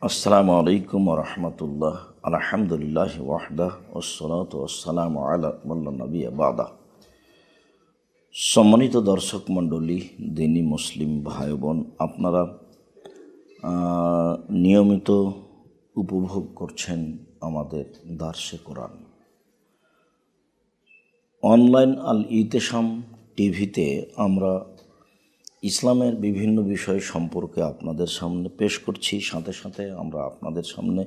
আসসালামু আলাইকুম রহমতুল্লাহ। আলহামদুলিল্লাহ ওয়াহদাহ ওয়াসসালাতু ওয়াসসালামু আলা মান লা নাবিয়্যা বা'দাহ। সম্মানিত দর্শক মণ্ডলী, দিনী মুসলিম ভাই বোন, আপনারা নিয়মিত উপভোগ করছেন আমাদের দার্সে কোরআন। অনলাইন আল ইতেশাম টিভিতে আমরা ইসলামের বিভিন্ন বিষয় সম্পর্কে আপনাদের সামনে পেশ করছি। সাথে সাথে আমরা আপনাদের সামনে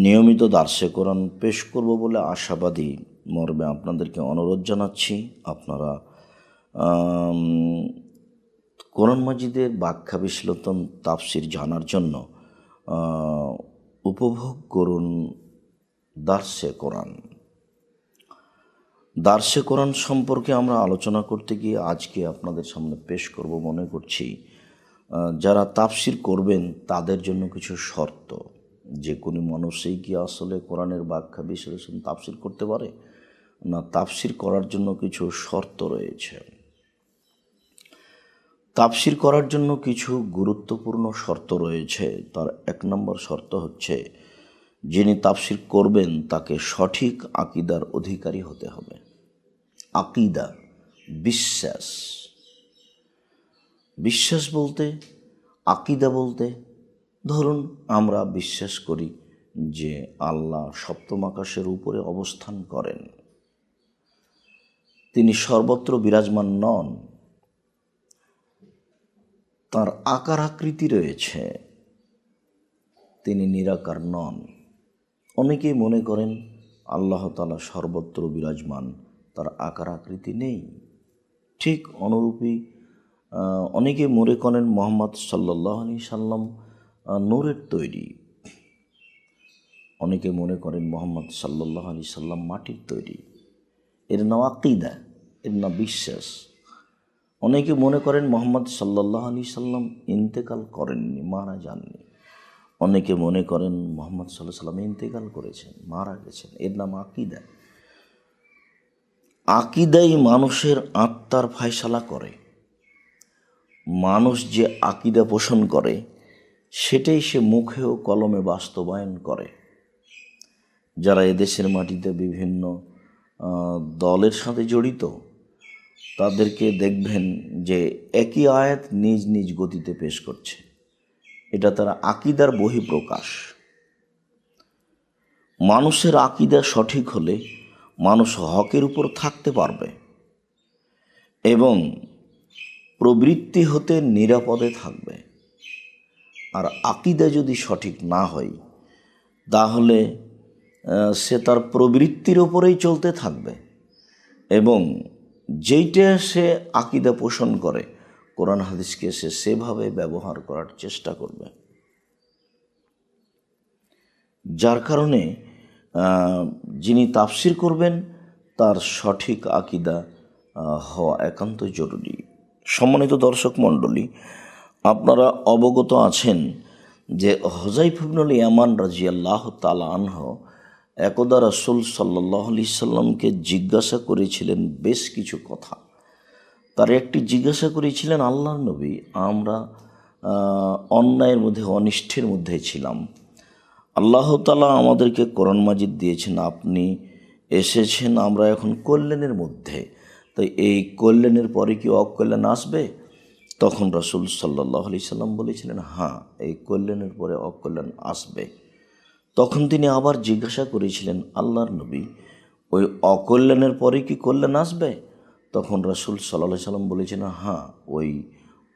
নিয়মিত দার্সে কোরআন পেশ করব বলে আশাবাদী মর্মে আপনাদেরকে অনুরোধ জানাচ্ছি। আপনারা কোরআন মাজিদের ব্যাখ্যা বিশ্লেষণ তাফসির জানার জন্য উপভোগ করুন দার্সে কোরআন। দার্সে কোরআন সম্পর্কে আমরা আলোচনা করতে গিয়ে আজকে আপনাদের সামনে পেশ করব মনে করছি যারা তাফসির করবেন তাদের জন্য কিছু শর্ত। যে কোনো মানুষই কি আসলে কোরআনের ব্যাখ্যা বিশ্লেষণ তাফসির করতে পারে না? তাফসির করার জন্য কিছু শর্ত রয়েছে। তাফসির করার জন্য কিছু গুরুত্বপূর্ণ শর্ত রয়েছে। তার এক নম্বর শর্ত হচ্ছে, যিনি তাফসির করবেন তাকে সঠিক আকীদার অধিকারী হতে হবে। আকীদা, বিশ্বাস। বিশ্বাস বলতে, আকীদা বলতে, ধরুন আমরা বিশ্বাস করি যে আল্লাহ সপ্তম আকাশের উপরে অবস্থান করেন, তিনি সর্বত্র বিরাজমান নন, তার আকার আকৃতি রয়েছে, তিনি নিরাকার নন। অনেকেই মনে করেন আল্লাহ তাআলা সর্বত্র বিরাজমান, তার আকার আকৃতি নেই। ঠিক অনুরূপী অনেকে মনে করেন মুহাম্মদ সাল্লাল্লাহু আলাইহি সাল্লাম নূরের তৈরি। অনেকে মনে করেন মুহাম্মদ সাল্লাল্লাহু আলাইহি সাল্লাম মাটির তৈরি। এর নাম আকীদা, এর নাম বিশ্বাস। অনেকে মনে করেন মুহাম্মদ সাল্লাল্লাহু আলাইহি সাল্লাম ইন্তেকাল করেননি, মারা যাননি। অনেকে মনে করেন মুহাম্মদ সাল্লাল্লাহু আলাইহি সাল্লাম ইন্তেকাল করেছেন, মারা গেছেন। এর নাম আকীদা। আকীদাই মানুষের আত্মার ফায়সালা করে। মানুষ যে আকীদা পোষণ করে সেটাই সে মুখে ও কলমে বাস্তবায়ন করে। যারা এদেশের মাটিতে বিভিন্ন দলের সাথে জড়িত, তাদেরকে দেখবেন যে একই আয়াত নিজ নিজ গতিতে পেশ করছে। এটা তারা আকীদার বহিঃপ্রকাশ। মানুষের আকীদা সঠিক হলে মানুষ হকের উপর থাকতে পারবে এবং প্রবৃত্তি হতে নিরাপদে থাকবে। আর আকীদা যদি সঠিক না হয় তাহলে সে তার প্রবৃত্তির ওপরেই চলতে থাকবে এবং যেইটা সে আকীদা পোষণ করে কোরআন হাদিসকে সে সেভাবে ব্যবহার করার চেষ্টা করবে। যার কারণে যিনি তাফসির করবেন তার সঠিক আকীদা হওয়া একান্ত জরুরি। সম্মানিত দর্শক মণ্ডলী, আপনারা অবগত আছেন যে হুযায়ফা ইবনুল ইয়ামান রাদিয়াল্লাহু তাআলা আনহু একদা রাসূল সাল্লাল্লাহু আলাইহি সাল্লামকে জিজ্ঞাসা করেছিলেন বেশ কিছু কথা। তার একটি জিজ্ঞাসা করেছিলেন, আল্লাহর নবী, আমরা অন্যায়ের মধ্যে, অনিষ্টের মধ্যে ছিলাম। আল্লাহ তাআলা আমাদেরকে কোরআন মাজিদ দিয়েছেন, আপনি এসেছেন, আমরা এখন কল্যাণের মধ্যে। তাই এই কল্যাণের পরে কি অকল্যাণ আসবে? তখন রাসূল সাল্লাল্লাহু আলাইহি সাল্লাম বলেছিলেন, হ্যাঁ, এই কল্যাণের পরে অকল্যাণ আসবে। তখন তিনি আবার জিজ্ঞাসা করেছিলেন, আল্লাহর নবী, ওই অকল্যাণের পরে কি কল্যাণ আসবে? তখন রাসূল সাল্লাল্লাহু আলাইহি সাল্লাম বলেছেন, হ্যাঁ, ওই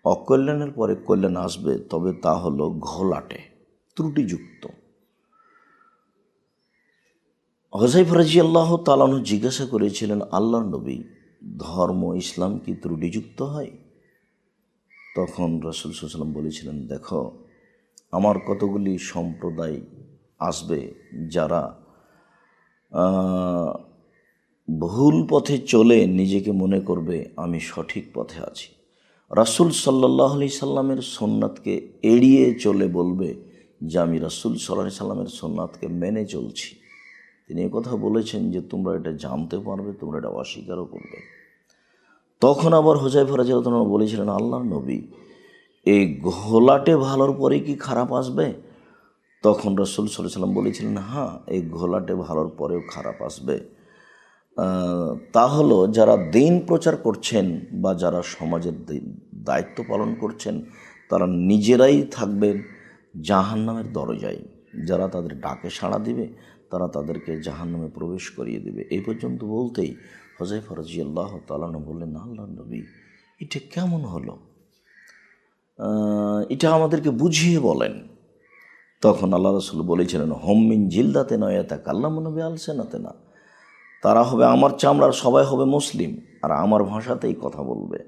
অকল্যাণের পরে কল্যাণ আসবে, তবে তা হলো ঘোলাটে, ত্রুটিযুক্ত। হুযায়ফা রাদিয়াল্লাহু তাআলা আনহু জিজ্ঞাসা করেছিলেন, আল্লাহর নবী, ধর্ম ইসলাম কি ত্রুটিযুক্ত হয়? তখন রাসূল সাল্লাল্লাহু আলাইহি সাল্লাম বলেছিলেন, দেখো, আমার কতগুলি সম্প্রদায় আসবে যারা ভুল পথে চলে নিজেকে মনে করবে আমি সঠিক পথে আছি। রাসূল সাল্লাল্লাহু আলাইহি সাল্লামের সুন্নাতকে এড়িয়ে চলে বলবে যে আমি রাসূল সাল্লাল্লাহু আলাইহি সাল্লামের সুন্নাতকে মেনে চলছি। তিনি কথা বলেছেন যে তোমরা এটা জানতে পারবে, তোমরা এটা অস্বীকারও করবে। তখন আবার হুযায়ফা রাদিয়াল্লাহু তাআলা বলেছিলেন, আল্লাহর নবী, এই ঘোলাটে ভালোর পরে কি খারাপ আসবে? তখন রাসূল সাল্লাল্লাহু আলাইহি ওয়াসাল্লাম বলেছিলেন, হ্যাঁ, এই ঘোলাটে ভালোর পরেও খারাপ আসবে। তা হলো যারা দ্বীন প্রচার করছেন বা যারা সমাজের দায়িত্ব পালন করছেন, তারা নিজেরাই থাকবেন জাহান্নামের দরজায়। যারা তাদের ডাকে সাড়া দিবে তারা তাদেরকে জাহান্নামে প্রবেশ করিয়ে দেবে। এই পর্যন্ত বলতেই হুযায়ফা রাদিয়াল্লাহু তাআলা আনহু বললেন, আল্লাহর নবী, এটা কেমন হলো? এটা আমাদেরকে বুঝিয়ে বলেন। তখন আল্লাহ রাসূল বলেছিলেন, হুম মিন জিলদাতিনা ইয়াতাকাল্লামুনা বিআলসিনাতিনা, তারা হবে আমার চামড়ার, সবাই হবে মুসলিম, আর আমার ভাষাতেই কথা বলবে।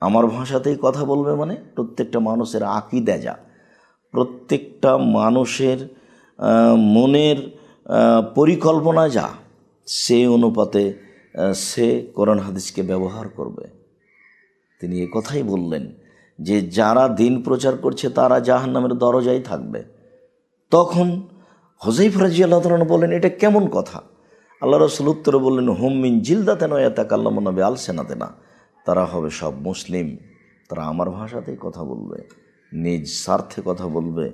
আমার ভাষাতেই কথা বলবে মানে প্রত্যেকটা মানুষের আকীদা যা, প্রত্যেকটা মানুষের মনের পরিকল্পনা যা, সে অনুপাতে সে কোরআন হাদিসকে ব্যবহার করবে। তিনি এ কথাই বললেন যে যারা দ্বীন প্রচার করছে তারা জাহান্নামের দরজায় থাকবে। তখন হুযায়ফা রাদিয়াল্লাহু তাআলা বলেন, এটা কেমন কথা? আল্লাহ রাসূল উত্তরে বললেন, হুম মিন জিলদাতিনা ইয়াতাকাল্লামুনা বিআলসিনাতিনা, তারা হবে সব মুসলিম, তারা আমার ভাষাতেই কথা বলবে, নিজ স্বার্থে কথা বলবে,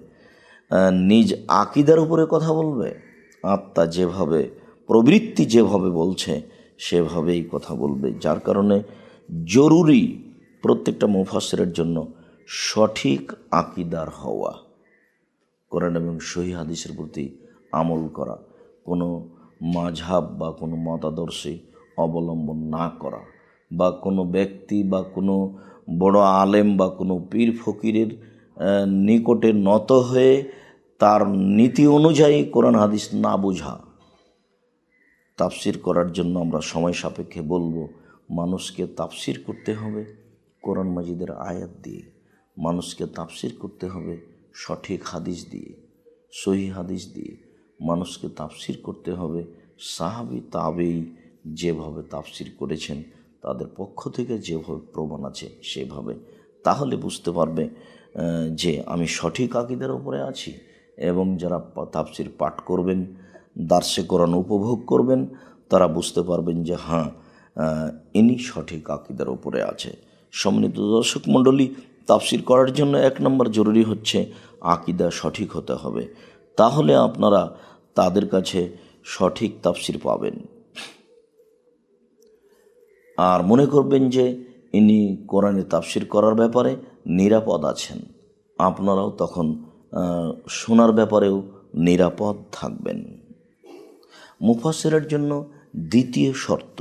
নিজ আকীদার উপরে কথা বলবে, আত্মা যেভাবে, প্রবৃত্তি যেভাবে বলছে সেভাবেই কথা বলবে। যার কারণে জরুরি প্রত্যেকটা মুফাসসিরের জন্য সঠিক আকীদার হওয়া, কোরআন এবং সহিহ হাদিসের প্রতি আমল করা, কোনো মাযহাব বা কোনো মতাদর্শে অবলম্বন না করা, বা কোনো ব্যক্তি বা কোনো বড় আলেম বা কোনো পীর ফকিরের নিকটে নত হয়ে তার নীতি অনুযায়ী কোরআন হাদিস না বোঝা। তাফসির করার জন্য আমরা সময় সাপেক্ষে বলবো, মানুষকে তাফসির করতে হবে কোরআন মাজিদের আয়াত দিয়ে, মানুষকে তাফসির করতে হবে সঠিক হাদিস দিয়ে, সহিহ হাদিস দিয়ে, মানুষকে তাফসির করতে হবে সাহাবী তাবেঈ যেভাবে তাফসির করেছেন, তাদের পক্ষ থেকে যেভাবে প্রমাণ আছে সেভাবে। তাহলে বুঝতে পারবে যে আমি সঠিক আকীদার উপরে আছি। এবং যারা তাফসির পাঠ করবেন, দার্সে কোরআন উপভোগ করবেন, তারা বুঝতে পারবেন যে হ্যাঁ, ইনি সঠিক আকীদার উপরে আছে। সম্মানিত দর্শক মণ্ডলী, তাফসির করার জন্য 1 নম্বর জরুরি হচ্ছে আকীদা সঠিক হতে হবে। তাহলে আপনারা তাদের কাছে সঠিক তাফসির পাবেন। আর মনে করবেন যে ইনি কোরআনে তাফসির করার ব্যাপারে নিরাপদ আছেন, আপনারাও তখন শোনার ব্যাপারেও নিরাপদ থাকবেন। মুফাসসিরের জন্য দ্বিতীয় শর্ত,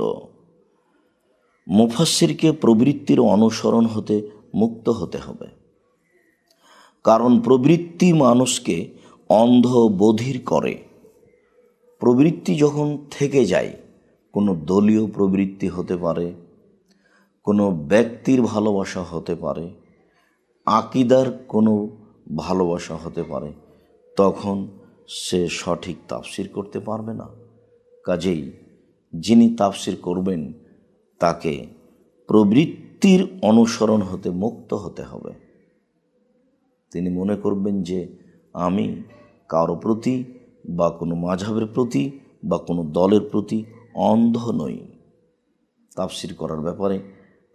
মুফাসসিরকে প্রবৃত্তির অনুসরণ হতে মুক্ত হতে হবে। কারণ প্রবৃত্তি মানুষকে অন্ধ বধির করে। প্রবৃত্তি যখন থেকে যায়, কোনো দলীয় প্রবৃত্তি হতে পারে, কোনো ব্যক্তির ভালোবাসা হতে পারে, আকীদার কোনো ভালোবাসা হতে পারে, তখন সে সঠিক তাফসির করতে পারবে না। কাজেই যিনি তাফসির করবেন তাকে প্রবৃত্তির অনুসরণ হতে মুক্ত হতে হবে। তিনি মনে করবেন যে আমি কারো প্রতি বা কোনো মাযহাবের প্রতি বা কোনো দলের প্রতি অন্ধ নই। তাফসির করার ব্যাপারে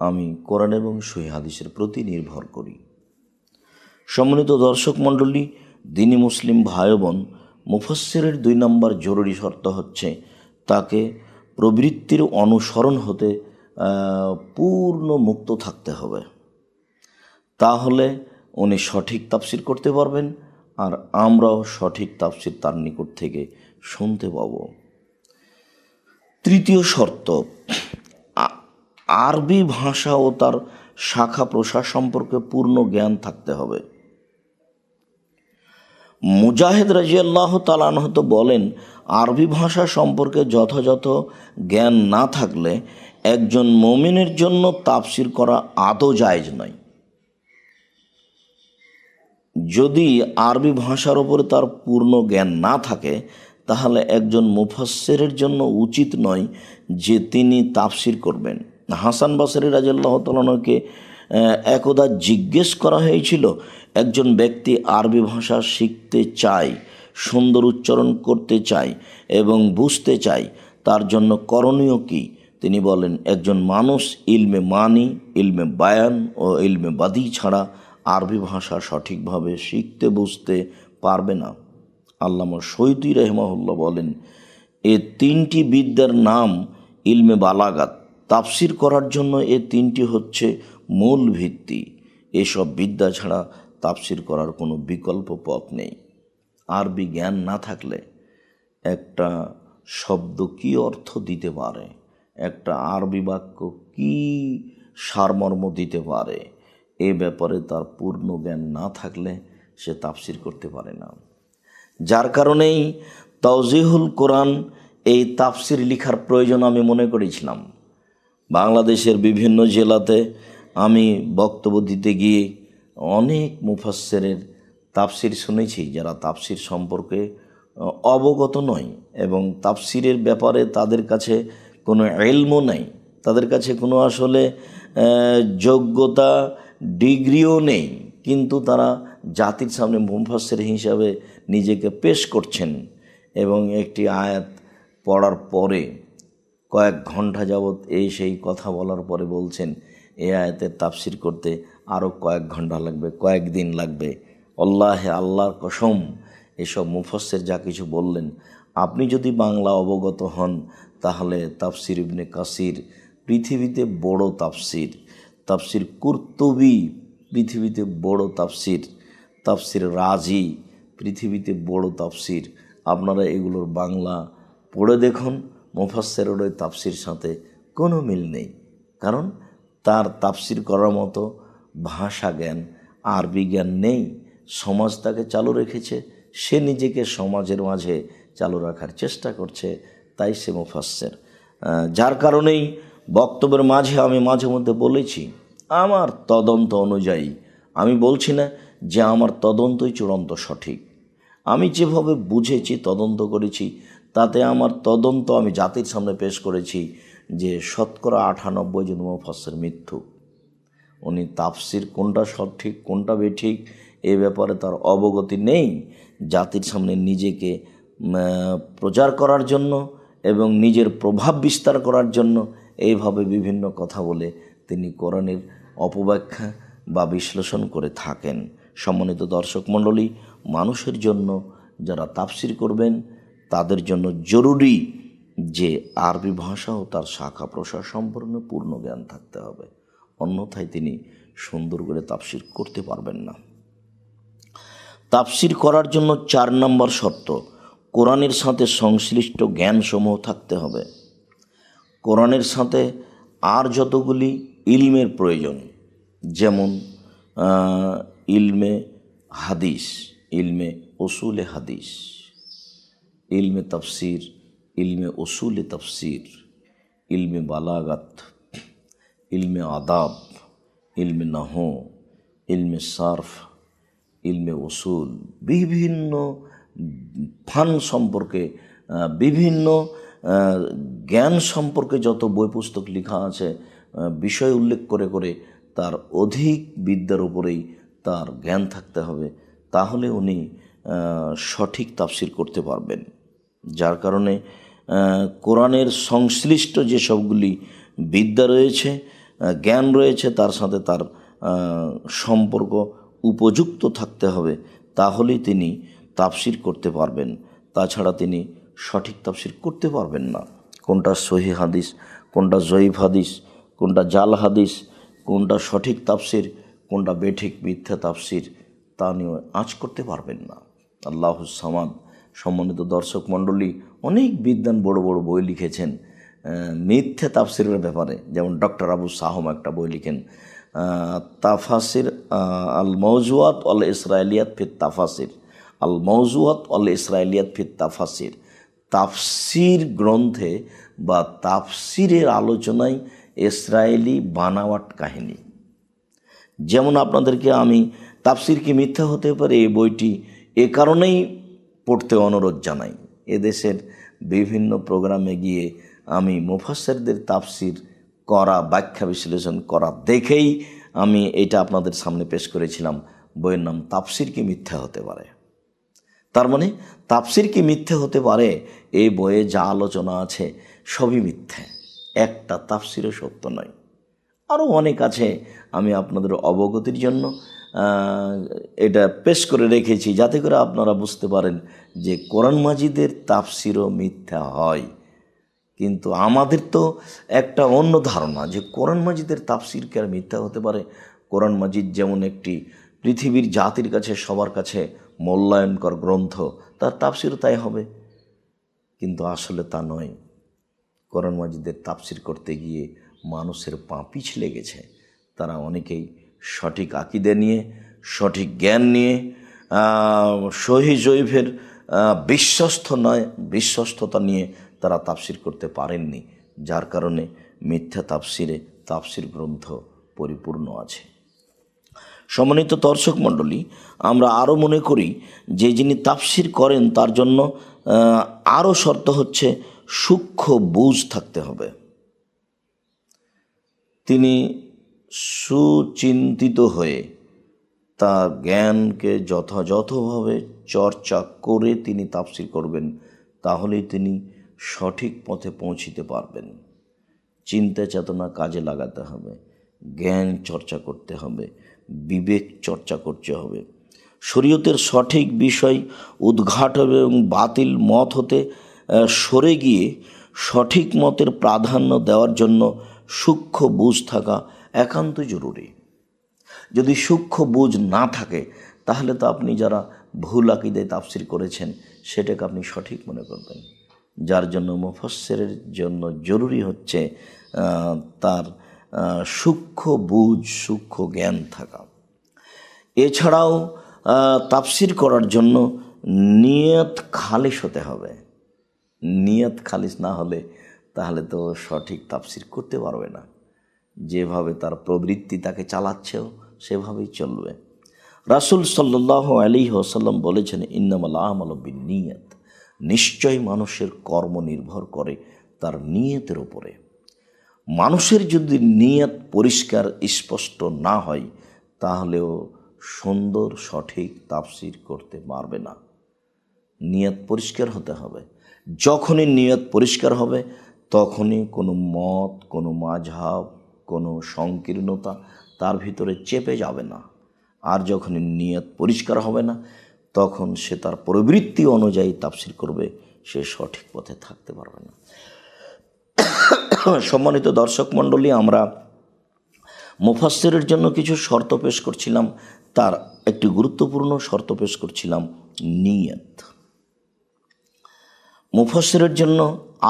আমি কোরআন এবং সহিহ হাদিসের প্রতি নির্ভর করি। সম্মানিত দর্শক মণ্ডলী, দ্বীনি মুসলিম ভাই বোন, মুফাসসিরের 2 নম্বর জরুরি শর্ত হচ্ছে তাকে প্রবৃত্তির অনুসরণ হতে পূর্ণ মুক্ত থাকতে হবে। তাহলে উনি সঠিক তাফসির করতে পারবেন, আর আমরাও সঠিক তাফসির তার নিকট থেকে শুনতে পাব। তৃতীয় শর্ত, আরবি ভাষা ও তার শাখা প্রশাখা সম্পর্কে পূর্ণ জ্ঞান থাকতে হবে। মুজাহিদ রাদিয়াল্লাহু তাআলা আনহু তো বলেন, আরবি ভাষা সম্পর্কে যথাযথ জ্ঞান না থাকলে একজন মুমিনের জন্য তাফসির করা আদৌ জায়েজ নয়। যদি আরবি ভাষার উপরে তার পূর্ণ জ্ঞান না থাকে, তাহলে একজন মুফাসসিরের জন্য উচিত নয় যে তিনি তাফসির করবেন। হাসান বসরি রাদিয়াল্লাহু তাআলা আনহুকে একদা জিজ্ঞেস করা হয়েছিল, একজন ব্যক্তি আরবি ভাষা শিখতে চায়, সুন্দর উচ্চারণ করতে চায় এবং বুঝতে চায়, তার জন্য করণীয় কি? তিনি বলেন, একজন মানুষ ইলমে মানি, ইলমে বায়ান ও ইলমে বাদি ছাড়া আরবি ভাষা সঠিকভাবে শিখতে বুঝতে পারবে না। আল্লামা সৈয়দী রহমাহুল্লাহ বলেন, এ তিনটি বিদ্যার নাম ইলমে বালাগাত। তাফসির করার জন্য এ তিনটি হচ্ছে মূল ভিত্তি। এসব বিদ্যা ছাড়া তাফসির করার কোনো বিকল্প পথ নেই। আরবি জ্ঞান না থাকলে একটা শব্দ কী অর্থ দিতে পারে, একটা আরবি বাক্য কী সারমর্ম দিতে পারে, এ ব্যাপারে তার পূর্ণ জ্ঞান না থাকলে সে তাফসির করতে পারে না। যার কারণেই তাওজিহুল কোরআন এই তাফসির লেখার প্রয়োজন আমি মনে করেছিলাম। বাংলাদেশের বিভিন্ন জেলাতে আমি বক্তব্য দিতে গিয়ে অনেক মুফাসসিরের তাফসির শুনেছি, যারা তাফসির সম্পর্কে অবগত নয় এবং তাফসিরের ব্যাপারে তাদের কাছে কোনো ইলমও নেই, তাদের কাছে কোনো আসলে যোগ্যতা ডিগ্রিও নেই, কিন্তু তারা জাতির সামনে মুফাসসির হিসাবে নিজেকে পেশ করছেন এবং একটি আয়াত পড়ার পরে কয়েক ঘন্টা যাবৎ এই সেই কথা বলার পরে বলছেন এই আয়াতের তাফসির করতে আরও কয়েক ঘন্টা লাগবে, কয়েকদিন লাগবে। আল্লাহর কসম, এসব মুফাসসির যা কিছু বললেন, আপনি যদি বাংলা অবগত হন তাহলে তাফসির ইবনে কাসির পৃথিবীতে বড় তাফসির, তাফসির কুরতুবী পৃথিবীতে বড় তাফসির, তাফসির রাজি পৃথিবীতে বড় তাফসির। আপনারা এগুলোর বাংলা পড়ে দেখুন, মুফাসসিরের ওই তাফসির সাথে কোনো মিল নেই, কারণ তার তাফসির করার মতো ভাষা জ্ঞান, আরবি জ্ঞান নেই। সমাজ তাকে চালু রেখেছে, সে নিজেকে সমাজের মাঝে চালু রাখার চেষ্টা করছে, তাই সে মুফাসসির। যার কারণেই বক্তব্যের মাঝে আমি মাঝে মধ্যে বলেছি, আমার তদন্ত অনুযায়ী, আমি বলছি না যে আমার তদন্তই চূড়ান্ত সঠিক, আমি যেভাবে বুঝেছি তদন্ত করেছি তাতে আমার তদন্ত আমি জাতির সামনে পেশ করেছি যে 98% জন মুফাসসির মিথ্যুক। উনি তাফসির কোনটা সঠিক কোনটা বেঠিক এ ব্যাপারে তার অবগতি নেই। জাতির সামনে নিজেকে প্রচার করার জন্য এবং নিজের প্রভাব বিস্তার করার জন্য এইভাবে বিভিন্ন কথা বলে তিনি কোরআনের অপব্যাখ্যা বা বিশ্লেষণ করে থাকেন। সম্মানিত দর্শক মণ্ডলী, মানুষের জন্য যারা তাফসির করবেন তাদের জন্য জরুরি যে আরবি ভাষা ও তার শাখা প্রশাখা সম্পর্কে পূর্ণ জ্ঞান থাকতে হবে, অন্যথায় তিনি সুন্দর করে তাফসির করতে পারবেন না। তাফসির করার জন্য 4 নম্বর শর্ত, কোরআনের সাথে সংশ্লিষ্ট জ্ঞানসমূহ থাকতে হবে। কোরআনের সাথে আর যতগুলি ইলমের প্রয়োজন, যেমন ইলমে হাদিস, ইলমে উসুলে হাদিস, ইলমে তাফসির, ইলমে উসুলে তাফসির, ইলমে বালাগাত, ইলমে আদাব, ইলমে নাহু, ইলমে সারফ, ইলমে উসুল, বিভিন্ন ফান সম্পর্কে, বিভিন্ন জ্ঞান সম্পর্কে যত বই পুস্তক লেখা আছে, বিষয় উল্লেখ করে করে তার অধিক বিদ্যার উপরেই তার জ্ঞান থাকতে হবে, তাহলে উনি সঠিক তাফসির করতে পারবেন। যার কারণে কোরআনের সংশ্লিষ্ট যে সবগুলি বিদ্যা রয়েছে, জ্ঞান রয়েছে, তার সাথে তার সম্পর্ক উপযুক্ত থাকতে হবে, তাহলেই তিনি তাফসির করতে পারবেন। তাছাড়া তিনি সঠিক তাফসির করতে পারবেন না। কোনটা সহিহ হাদিস, কোনটা জয়ীফ হাদিস, কোনটা জাল হাদিস, কোনটা সঠিক তাফসির, কোনটা বেঠিক মিথ্যা তাফসির, তা নিয়ে আঁচ করতে পারবেন না। আল্লাহুস সামাদ। সম্মানিত দর্শক মণ্ডলী, অনেক বিদ্বান বড় বড় বই লিখেছেন মিথ্যা তাফসিরের ব্যাপারে, যেমন ডক্টর আবু সাহম একটা বই লিখেন তাফাসির আল মওজুয়াত আল ইসরায়েলিয়াত ফিত তাফাসির, আল মওজুয়াত আল ইসরায়েলিয়াত ফিত তাফাসির। তাফসির গ্রন্থে বা তাফসিরের আলোচনায় ইসরায়েলি বানাওয়াট কাহিনী। যেমন আপনাদেরকে আমি তাফসির কি মিথ্যা হতে পারে এই বইটি এ কারণেই পড়তে অনুরোধ জানাই। এদেশের বিভিন্ন প্রোগ্রামে গিয়ে আমি মুফাসসিরদের তাফসির করা, ব্যাখ্যা বিশ্লেষণ করা দেখেই আমি এটা আপনাদের সামনে পেশ করেছিলাম। বইয়ের নাম তাফসির কি মিথ্যা হতে পারে। তার মানে তাফসির কি মিথ্যা হতে পারে, এই বইয়ে যা আলোচনা আছে সবই মিথ্যা, একটা তাফসিরও সত্য নয়। আরও অনেক আছে, আমি আপনাদের অবগতির জন্য এটা পেশ করে রেখেছি, যাতে করে আপনারা বুঝতে পারেন যে কোরআন মাজিদের তাফসিরও মিথ্যা হয়। কিন্তু আমাদের তো একটা অন্য ধারণা যে কোরআন মাজিদের তাফসির কি আর মিথ্যা হতে পারে। কোরআন মাজিদ যেমন একটি পৃথিবীর জাতির কাছে, সবার কাছে মূল্যায়নকর গ্রন্থ, তার তাফসিরও তাই হবে। কিন্তু আসলে তা নয়। কোরআন মাজিদের তাফসির করতে গিয়ে মানুষের পা পিছলে গেছে। তারা অনেকেই সঠিক আকীদা নিয়ে, সঠিক জ্ঞান নিয়ে, সহি জয়ীফের বিশ্বস্ততা নিয়ে তারা তাফসির করতে পারেননি, যার কারণে মিথ্যা তাফসির গ্রন্থ পরিপূর্ণ আছে। সম্মানিত দর্শক মণ্ডলী, আমরা আরও মনে করি যে যিনি তাফসির করেন তার জন্য আরও শর্ত হচ্ছে সূক্ষ্ম বুঝ থাকতে হবে। তিনি সুচিন্তিত হয়ে তার জ্ঞানকে যথাযথভাবে চর্চা করে তিনি তাফসির করবেন, তাহলেই তিনি সঠিক পথে পৌঁছিতে পারবেন। চিন্তা চেতনা কাজে লাগাতে হবে, জ্ঞান চর্চা করতে হবে, বিবেক চর্চা করতে হবে। শরীয়তের সঠিক বিষয় উদ্ঘাটন এবং বাতিল মত হতে সরে গিয়ে সঠিক মতের প্রাধান্য দেওয়ার জন্য সূক্ষ্ম বুঝ থাকা একান্ত জরুরি। যদি সূক্ষ্ম বুঝ না থাকে, তাহলে তো আপনি যারা ভুল আকীদায় তাফসির করেছেন সেটাকে আপনি সঠিক মনে করবেন। যার জন্য মুফাসসিরের জন্য জরুরি হচ্ছে তার সূক্ষ্ম বুঝ, সূক্ষ্ম জ্ঞান থাকা। এছাড়াও তাফসির করার জন্য নিয়ত খালিস হতে হবে। নিয়ত খালিস না হলে তাহলে তো সঠিক তাফসির করতে পারবে না। যেভাবে তার প্রবৃত্তি তাকে চালাচ্ছেও সেভাবেই চলবে। রাসূল সাল্লাল্লাহু আলাইহি ওয়াসাল্লাম বলেছেন, ইন্নামাল আমালু বিন্নিয়াত, নিশ্চয় মানুষের কর্ম নির্ভর করে তার নিয়তের উপরে। মানুষের যদি নিয়ত পরিষ্কার স্পষ্ট না হয়, তাহলেও সুন্দর সঠিক তাফসির করতে পারবে না। নিয়ত পরিষ্কার হতে হবে। যখনই নিয়ত পরিষ্কার হবে, তখনই কোনো মত, কোনো মাযহাব, কোনো সংকীর্ণতা তার ভিতরে চেপে যাবে না। আর যখনই নিয়ত পরিষ্কার হবে না, তখন সে তার প্রবৃত্তি অনুযায়ী তাফসির করবে, সে সঠিক পথে থাকতে পারবে না। সম্মানিত দর্শক মণ্ডলী, আমরা মুফাসসিরের জন্য কিছু শর্ত পেশ করছিলাম। তার একটি গুরুত্বপূর্ণ শর্ত পেশ করছিলাম নিয়ত। মুফাসসিরের জন্য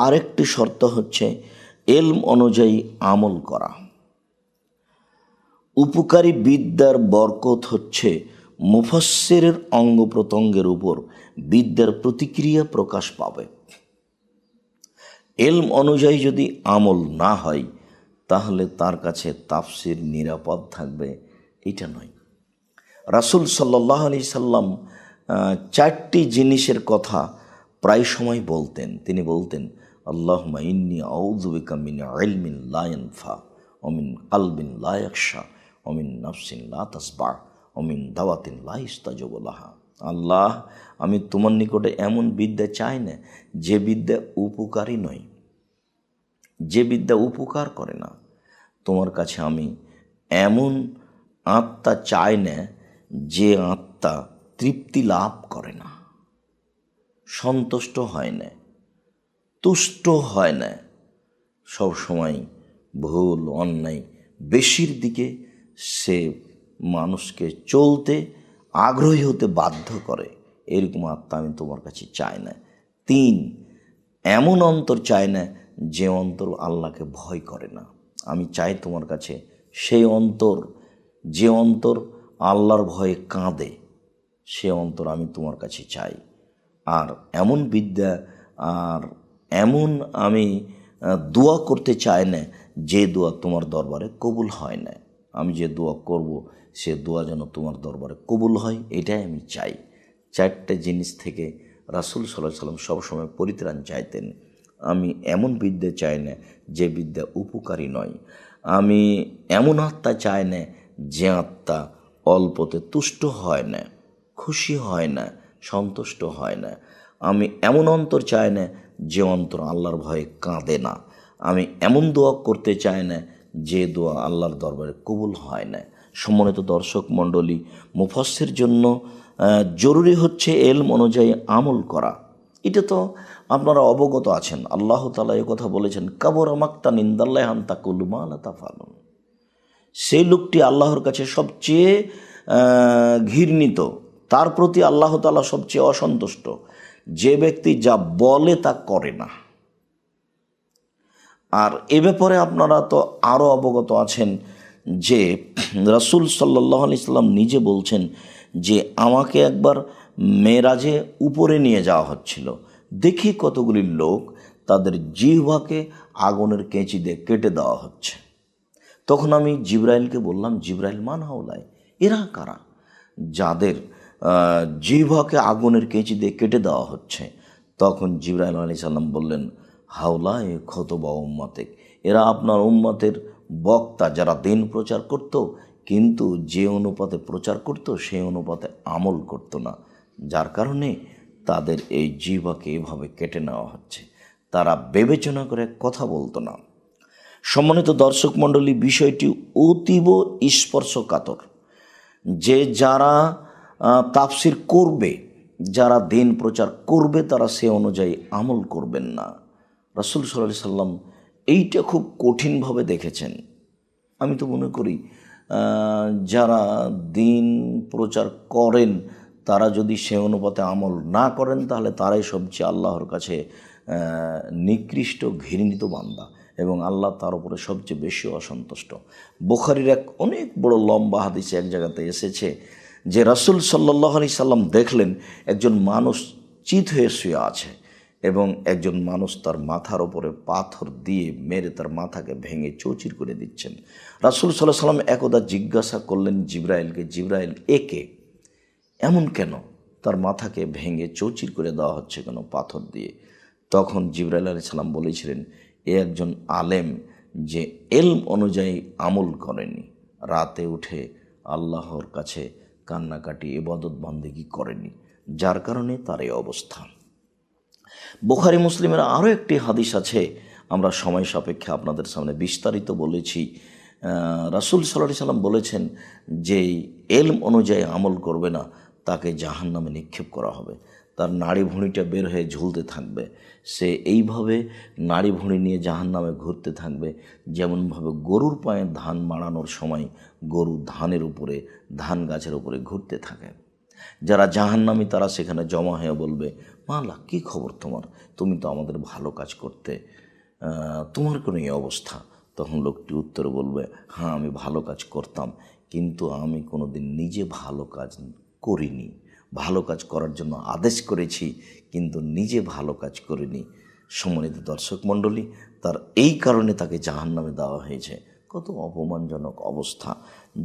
আরেকটি শর্ত হচ্ছে ইলম অনুযায়ী আমল করা। উপকারী বিদ্যার বরকত হচ্ছে মুফাসসিরের অঙ্গ প্রত্যঙ্গের উপর বিদ্যার প্রতিক্রিয়া প্রকাশ পাবে। ইলম অনুযায়ী যদি আমল না হয়, তাহলে তার কাছে তাফসির নিরাপদ থাকবে, এটা নয়। রাসূল সাল্লাল্লাহু আলাইহি সাল্লাম 4টি জিনিসের কথা প্রায় সময় বলতেন। তিনি বলতেন, আল্লাহুম্মা ইন্নী আউযু বিকা মিন ইলমিন লা ইয়ানফা ওয়া মিন কলবিন লা ইয়াখশা ওয়া মিন নাফসিন লা তাসবা ওয়া মিন দাওয়াতিন লা ইস্তাজাবু লাহা। আল্লাহ, আমি তোমার নিকটে এমন বিদ্যা চাই না যে বিদ্যা উপকারী নয়, যে বিদ্যা উপকার করে না। তোমার কাছে আমি এমন আত্মা চাই না যে আত্মা তৃপ্তি লাভ করে না, সন্তুষ্ট হয় না, তুষ্ট হয় না, সবসময় ভুল অন্যায় বেশির দিকে সে মানুষকে চলতে আগ্রহী হতে বাধ্য করে। এরকম আত্মা আমি তোমার কাছে চাই না। 3, এমন অন্তর চাই না যে অন্তর আল্লাহকে ভয় করে না। আমি চাই তোমার কাছে সেই অন্তর, যে অন্তর আল্লাহর ভয়ে কাঁদে, সে অন্তর আমি তোমার কাছে চাই। আর এমন বিদ্যা, আর এমন আমি দোয়া করতে চাই না যে দোয়া তোমার দরবারে কবুল হয় না। আমি যে দোয়া করব, সে দোয়া যেন তোমার দরবারে কবুল হয়, এটাই আমি চাই। 4টে জিনিস থেকে রাসূল সাল্লাল্লাহু আলাইহি সাল্লাম সবসময় পরিত্রাণ চাইতেন। আমি এমন বিদ্যা চাই না যে বিদ্যা উপকারী নয়। আমি এমন আত্মা চাই না যে আত্মা অল্পতে তুষ্ট হয় না, খুশি হয় না, সন্তুষ্ট হয় না। আমি এমন অন্তর চাই না যে অন্তর আল্লাহর ভয়ে কাঁদে না। আমি এমন দোয়া করতে চাই না যে দোয়া আল্লাহর দরবারে কবুল হয় না। সম্মানিত দর্শক মণ্ডলী, মুফাসসির জন্য জরুরি হচ্ছে এলম অনুযায়ী আমল করা। এটা তো আপনারা অবগত আছেন। আল্লাহ তাআলা এই কথা বলেছেন, কাবুরা মাকতান ইনদাল্লাহি আন তাকুলু মা লা তাফআলুন। সেই লোকটি আল্লাহর কাছে সবচেয়ে ঘৃণিত, তার প্রতি আল্লাহ তাআলা সবচেয়ে অসন্তুষ্ট, যে ব্যক্তি যা বলে তা করে না। আর এ ব্যাপারে আপনারা তো আরও অবগত আছেন যে রাসূল সাল্লাল্লাহু আলাইহি সাল্লাম নিজে বলছেন যে আমাকে একবার মেরাজে উপরে নিয়ে যাওয়া হচ্ছিল, দেখি কতগুলি লোক তাদের জিহ্বাকে আগুনের কেঁচি দিয়ে কেটে দেওয়া হচ্ছে। তখন আমি জিবরাইলকে বললাম, জিবরাইল মান হাউলাই, এরা কারা যাদের জিহ্বাকে আগুনের কেঁচি দিয়ে কেটে দেওয়া হচ্ছে? তখন জিবরাইল আলাইহিস সালাম বললেন, হাওলা এ খতবা উম্মাতিক, এরা আপনার উম্মতের বক্তা, যারা দিন প্রচার করত, কিন্তু যে অনুপাতে প্রচার করত সেই অনুপাতে আমল করত না, যার কারণে তাদের এই জিহ্বাকে এভাবে কেটে নেওয়া হচ্ছে। তারা বিবেচনা করে কথা বলতো না। সম্মানিত দর্শক মণ্ডলী, বিষয়টি অতীব স্পর্শকাতর যে যারা তাফসির করবে, যারা দিন প্রচার করবে, তারা সে অনুযায়ী আমল করবেন না। রাসূল সাল্লাল্লাহু আলাইহি সাল্লাম এইটা খুব কঠিনভাবে দেখেছেন। আমি তো মনে করি যারা দিন প্রচার করেন তারা যদি সে অনুপাতে আমল না করেন তাহলে তারাই সবচেয়ে আল্লাহর কাছে নিকৃষ্ট ঘৃণিত বান্দা, এবং আল্লাহ তার উপরে সবচেয়ে বেশি অসন্তুষ্ট। বুখারীর এক অনেক বড় লম্বা হাদিসে এক জায়গাতে এসেছে যে রাসূল সাল্লাল্লাহু আলাইহি সাল্লাম দেখলেন একজন মানুষ চিত হয়ে শুয়ে আছে এবং একজন মানুষ তার মাথার ওপরে পাথর দিয়ে মেরে তার মাথাকে ভেঙে চৌচির করে দিচ্ছেন। রাসূল সাল্লাল্লাহু আলাইহি সাল্লাম একদা জিজ্ঞাসা করলেন জিবরাইলকে, জিবরাইল একে এমন কেন, তার মাথাকে ভেঙে চৌচির করে দেওয়া হচ্ছে কেন পাথর দিয়ে? তখন জিবরাইল আলাইহিস সালাম বলেছিলেন, এ একজন আলেম যে এলম অনুযায়ী আমল করেনি, রাতে উঠে আল্লাহর কাছে কান্নাকাটি ইবাদত বান্দেগি করেনি, যার কারণে তার এই অবস্থা। বুখারী মুসলিমের আরও একটি হাদিস আছে, আমরা সময় সাপেক্ষে আপনাদের সামনে বিস্তারিত বলেছি। রাসূল সাল্লাল্লাহু আলাইহি সাল্লাম বলেছেন যে এলম অনুযায়ী আমল করবে না তাকে জাহান্নামে নিক্ষেপ করা হবে, তার নাড়ি ভুঁড়িটা বের হয়ে ঝুলতে থাকবে, সে এইভাবে নাড়ি ভুঁড়ি নিয়ে জাহান্নামে ঘুরতে থাকবে যেমনভাবে গরুর পায়ে ধান মাড়ানোর সময় গরু ধানের উপরে, ধান গাছের উপরে ঘুরতে থাকে। যারা জাহান্নামী তারা সেখানে জমা হয়ে বলবে, মালা কী খবর তোমার, তুমি তো আমাদের ভালো কাজ করতে, তোমার কোনো এই অবস্থা? তখন লোকটি উত্তরে বলবে, হ্যাঁ আমি ভালো কাজ করতাম, কিন্তু আমি কোনো দিন নিজে ভালো কাজ করিনি, ভালো কাজ করার জন্য আদেশ করেছি কিন্তু নিজে ভালো কাজ করিনি। সম্মানিত দর্শক মণ্ডলী, তার এই কারণে তাকে জাহান্নামে দেওয়া হয়েছে। কত অপমানজনক অবস্থা,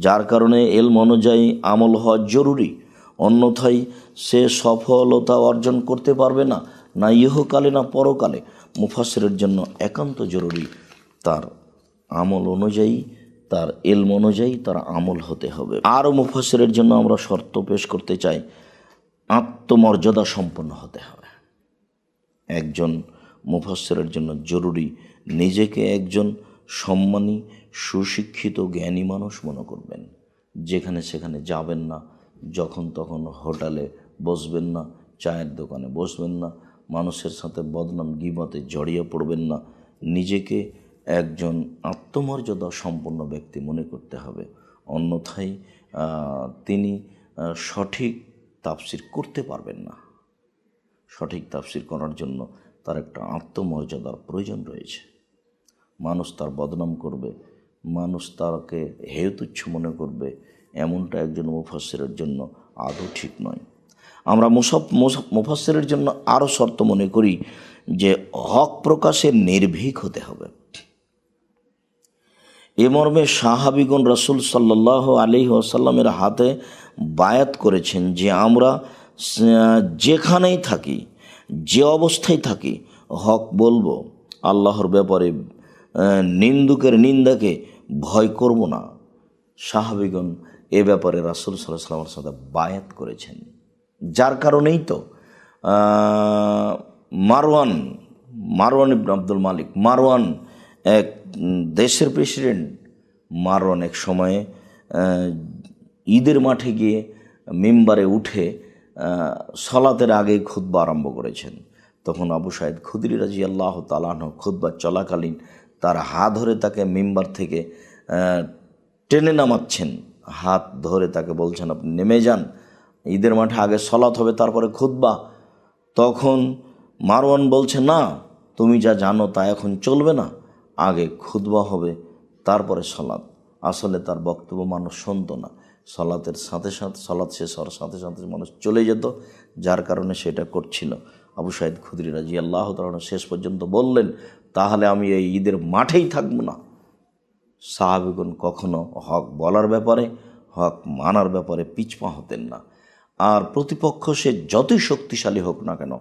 যার কারণে এলম অনুযায়ী আমল হওয়া জরুরি, অন্যথায় সে সফলতা অর্জন করতে পারবে না, না ইহকালে না পরকালে। মুফাসসিরের জন্য একান্ত জরুরি তার আমল অনুযায়ী, তার এলম অনুযায়ী তার আমল হতে হবে। আরও মুফাসসিরের জন্য আমরা শর্ত পেশ করতে চাই, আত্মমর্যাদা সম্পন্ন হতে হবে। একজন মুফাসসিরের জন্য জরুরি নিজেকে একজন সম্মানী, সুশিক্ষিত, জ্ঞানী মানুষ মনে করবেন। যেখানে সেখানে যাবেন না, যখন তখন হোটেলে বসবেন না, চায়ের দোকানে বসবেন না, মানুষের সাথে বদনাম গীবতে জড়িয়ে পড়বেন না। নিজেকে একজন আত্মমর্যাদা সম্পন্ন ব্যক্তি মনে করতে হবে, অন্যথায় তিনি সঠিক তাফসির করতে পারবেন না। সঠিক তাফসির করার জন্য তার একটা আত্মমর্যাদার প্রয়োজন রয়েছে। মানুষ তার বদনাম করবে, মানুষ তাকে হেয় তুচ্ছ মনে করবে, এমনটা একজন মুফাসসিরের জন্য আদৌ ঠিক নয়। আমরা মুফাসসিরের জন্য আরও শর্ত মনে করি যে হক প্রকাশে নির্ভীক হতে হবে। এ মর্মে সাহাবীগণ রাসূল সাল্লাল্লাহু আলাইহি ওয়াসাল্লামের হাতে বায়াত করেছেন যে আমরা যেখানেই থাকি, যে অবস্থায় থাকি, হক বলবো, আল্লাহর ব্যাপারে নিন্দুকের নিন্দাকে ভয় করব না। সাহাবীগণ এ ব্যাপারে রাসূল সাল্লাল্লাহু আলাইহি ওয়াসাল্লামের সাথে বায়াত করেছেন, যার কারণেই তো মারওয়ান ইবনে আব্দুল মালিক, মারওয়ান এক দেশের প্রেসিডেন্ট মারওয়ান এক সময়ে ঈদের মাঠে গিয়ে মিম্বারে উঠে সলাতের আগে খুতবা আরম্ভ করেছেন। তখন আবু সাঈদ খুদরি রাদিয়াল্লাহু তাআলা আনহু খুতবা চলাকালীন তার হাত ধরে তাকে মিম্বার থেকে টেনে নামাচ্ছেন, হাত ধরে তাকে বলছেন আপনি নেমে যান, ঈদের মাঠে আগে সলাত হবে তারপরে খুতবা। তখন মারওয়ান বলছে না, তুমি যা জানো তা এখন চলবে না, আগে খুতবা হবে তারপরে সলাত। আসলে তার বক্তব্য মানুষ শুনতো না, সলাতের সাথে সাথে সলাত শেষ হওয়ার সাথে সাথে মানুষ চলে যেত, যার কারণে সেটা করছিল। আবু সাঈদ খুদরি রাদিয়াল্লাহু তাআলা শেষ পর্যন্ত বললেন তাহলে আমি এই ঈদের মাঠেই থাকবো না। সাহাবীগণ কখনো হক বলার ব্যাপারে, হক মানার ব্যাপারে পিছপা হতেন না। আর প্রতিপক্ষ সে যতই শক্তিশালী হোক না কেন,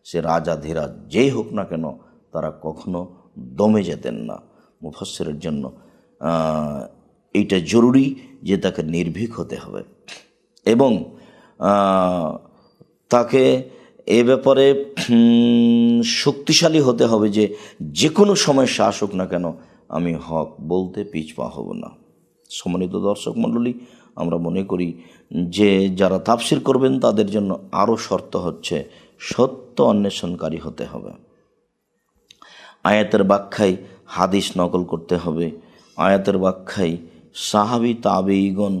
সে রাজা ধীরাজ যেই হোক না কেন, তারা কখনো দমে যেতেন না। মুফাসসিরের জন্য এইটা জরুরি যে তাকে নির্ভীক হতে হবে এবং তাকে এ ব্যাপারে শক্তিশালী হতে হবে যে যে কোনো সমস্যা আসুক না কেন আমি হক বলতে পিছপা হব না। সম্মানিত দর্শক মণ্ডলী, আমরা মনে করি যে যারা তাফসির করবেন তাদের জন্য আরও শর্ত হচ্ছে সত্য অন্বেষণকারী হতে হবে। আয়াতের ব্যাখ্যায় হাদিস নকল করতে হবে, আয়াতের ব্যাখ্যায় সাহাবী তাবেঈগণ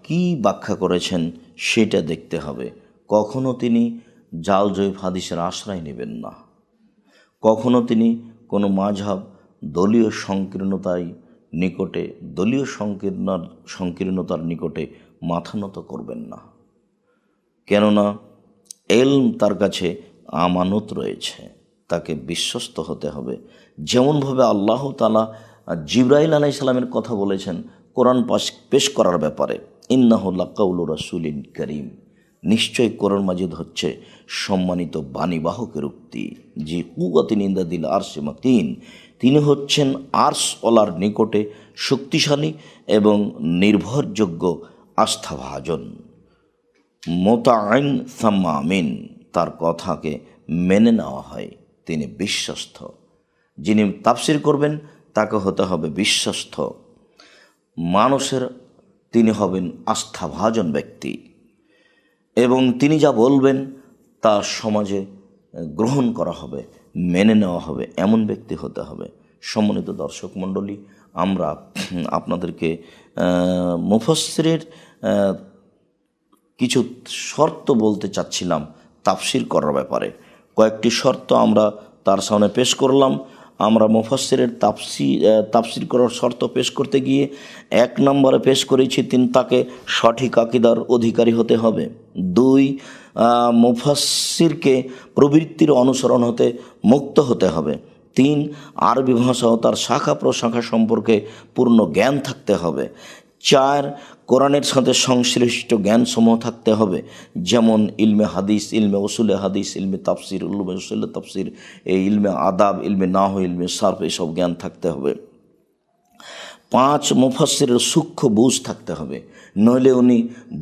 কি ব্যাখ্যা করেছেন সেটা দেখতে হবে। কখনো তিনি জাল জয়ীফ হাদিসের আশ্রয় নেবেন না, কখনো তিনি কোনো মাযহাব দলীয় সংকীর্ণতার নিকটে মাথা নত করবেন না। কেননা এলম তার কাছে আমানত রয়েছে, তাকে বিশ্বস্ত হতে হবে। যেমনভাবে আল্লাহ তাআলা জিবরাইল আলাইহিস সালামের কথা বলেছেন কোরআন পেশ করার ব্যাপারে, ইন্নাহু লাকাউলু রাসূলিন কারীম, নিশ্চয় কোরআন মাজিদ হচ্ছে সম্মানিত বাণীবাহকের উক্তি। যে কুওয়াতিন ইনদা দিল আরশে মাকিন, তিনি হচ্ছেন আরশ ওয়ালার নিকটে শক্তিশালী এবং নির্ভরযোগ্য আস্থাভাজন। মুতাআইন সাম্মা আমিন, তার কথাকে মেনে নেওয়া হয়, তিনি বিশ্বস্ত। যিনি তাফসির করবেন তাকে হতে হবে বিশ্বস্ত মানুষের, তিনি হবেন আস্থাভাজন ব্যক্তি এবং তিনি যা বলবেন তা সমাজে গ্রহণ করা হবে, মেনে নেওয়া হবে, এমন ব্যক্তি হতে হবে। সম্মানিত দর্শক মণ্ডলী, আমরা আপনাদেরকে মুফাসসিরের কিছু শর্ত বলতে চাচ্ছিলাম তাফসির করার ব্যাপারে। কয়েকটি শর্ত আমরা তার সামনে পেশ করলাম। আমরা মুফাসসিরের তাফসির করার শর্ত পেশ করতে গিয়ে 1 নম্বরে পেশ করেছি তাকে সঠিক আকীদার অধিকারী হতে হবে। 2, মুফাসসিরকে প্রবৃত্তির অনুসরণ হতে মুক্ত হতে হবে। 3, আরবি ভাষা ও তার শাখা প্রশাখা সম্পর্কে পূর্ণ জ্ঞান থাকতে হবে। 4, কোরআনের সাথে সংশ্লিষ্ট জ্ঞানসমূহ থাকতে হবে, যেমন ইলমে হাদিস, ইলমে উসুলে হাদিস, ইলমে তাফসির, ইলমে উসুলে তাফসির, এই ইলমে আদাব, ইলমে নাহু, ইলমে সারফ, এসব জ্ঞান থাকতে হবে। 5, মুফাসসিরের সূক্ষ্ম বুঝ থাকতে হবে, নইলে উনি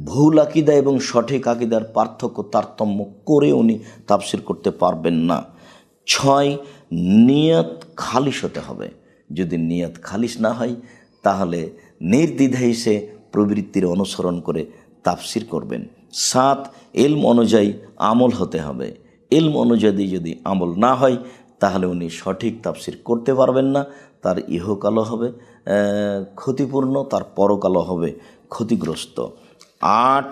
ভুল আকীদা এবং সঠিক আকীদার পার্থক্য তারতম্য করে উনি তাফসির করতে পারবেন না। 6, নিয়ত খালিস হতে হবে, যদি নিয়ত খালিস না হয় তাহলে নির্দ্বিধায় সে প্রবৃত্তির অনুসরণ করে তাফসির করবেন। 7, ইলম অনুযায়ী আমল হতে হবে, ইলম অনুযায়ী যদি আমল না হয় তাহলে উনি সঠিক তাফসির করতে পারবেন না, তার ইহকালও হবে ক্ষতিপূর্ণ, তার পরকালও হবে ক্ষতিগ্রস্ত। 8,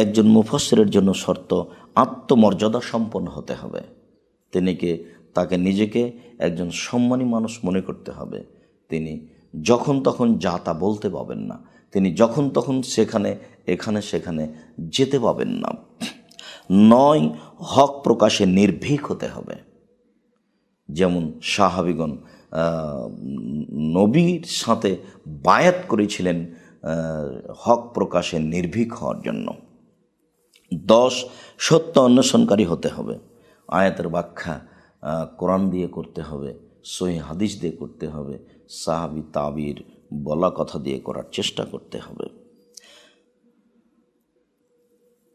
একজন মুফাসসিরের জন্য শর্ত আত্মমর্যাদা সম্পন্ন হতে হবে, তাকে নিজেকে একজন সম্মানী মানুষ মনে করতে হবে। তিনি যখন তখন যা তা বলতে পাবেন না, তিনি যখন তখন এখানে সেখানে যেতে পাবেন না। 9, হক প্রকাশে নির্ভীক হতে হবে, যেমন সাহাবীগণ নবীর সাথে বায়াত করেছিলেন হক প্রকাশে নির্ভীক হওয়ার জন্য। 10, সত্য অন্বেষণকারী হতে হবে, আয়াতের ব্যাখ্যা কোরআন দিয়ে করতে হবে, সহিহ হাদিস দিয়ে করতে হবে, সাহাবী তাবির বলা কথা দিয়ে করার চেষ্টা করতে হবে।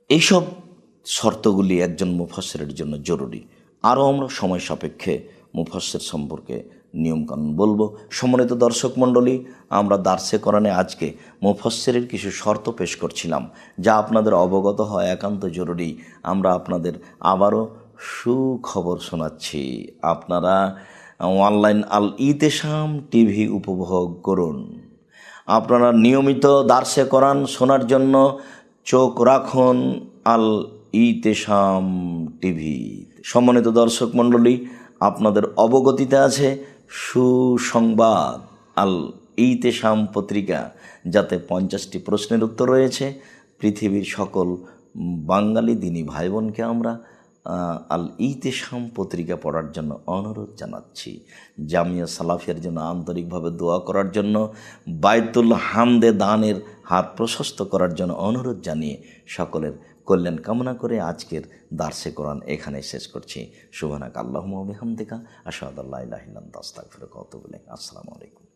এইসব শর্তগুলি একজন মুফাসসিরের জন্য জরুরি। আরও আমরা সময় সাপেক্ষে মুফাসসির সম্পর্কে নিয়মকানুন বলবো। সম্মানিত দর্শক মণ্ডলী, আমরা দার্সে কোরআনে আজকে মুফাসসিরের কিছু শর্ত পেশ করছিলাম, যা আপনাদের অবগত হয় একান্ত জরুরি। আমরা আপনাদের আবারও সুখবর শোনাচ্ছি। আপনারা অনলাইন আল ইতেশাম টিভি উপভোগ করুন। আপনারা নিয়মিত দার্সে কোরআন শোনার জন্য চোখ রাখুন আল ইতেশাম টিভি। সম্মানিত দর্শক মণ্ডলী, আপনাদের অবগতিতে আছে সুসংবাদ। আল ইতেশাম পত্রিকা, যাতে 50টি প্রশ্নের উত্তর রয়েছে, পৃথিবীর সকল বাঙালি দিনী ভাই বোনকে আমরা আল ইতেশাম পত্রিকা পড়ার জন্য অনুরোধ জানাচ্ছি। জামিয়া সালাফিয়ার জন্য আন্তরিকভাবে দোয়া করার জন্য, বাইতুল হামদে দানের হাত প্রশস্ত করার জন্য অনুরোধ জানিয়ে সকলের কল্যাণ কামনা করে আজকের দার্সে কোরআন এখানে শেষ করছি। সুবহানাক আল্লাহুম্মা ওয়া বিহামদিকা আশহাদু আল্লা ইলাহা ইল্লা আনতা আস্তাগফিরুকা ওয়া আতুবু ইলাইক। আসসালামু আলাইকুম।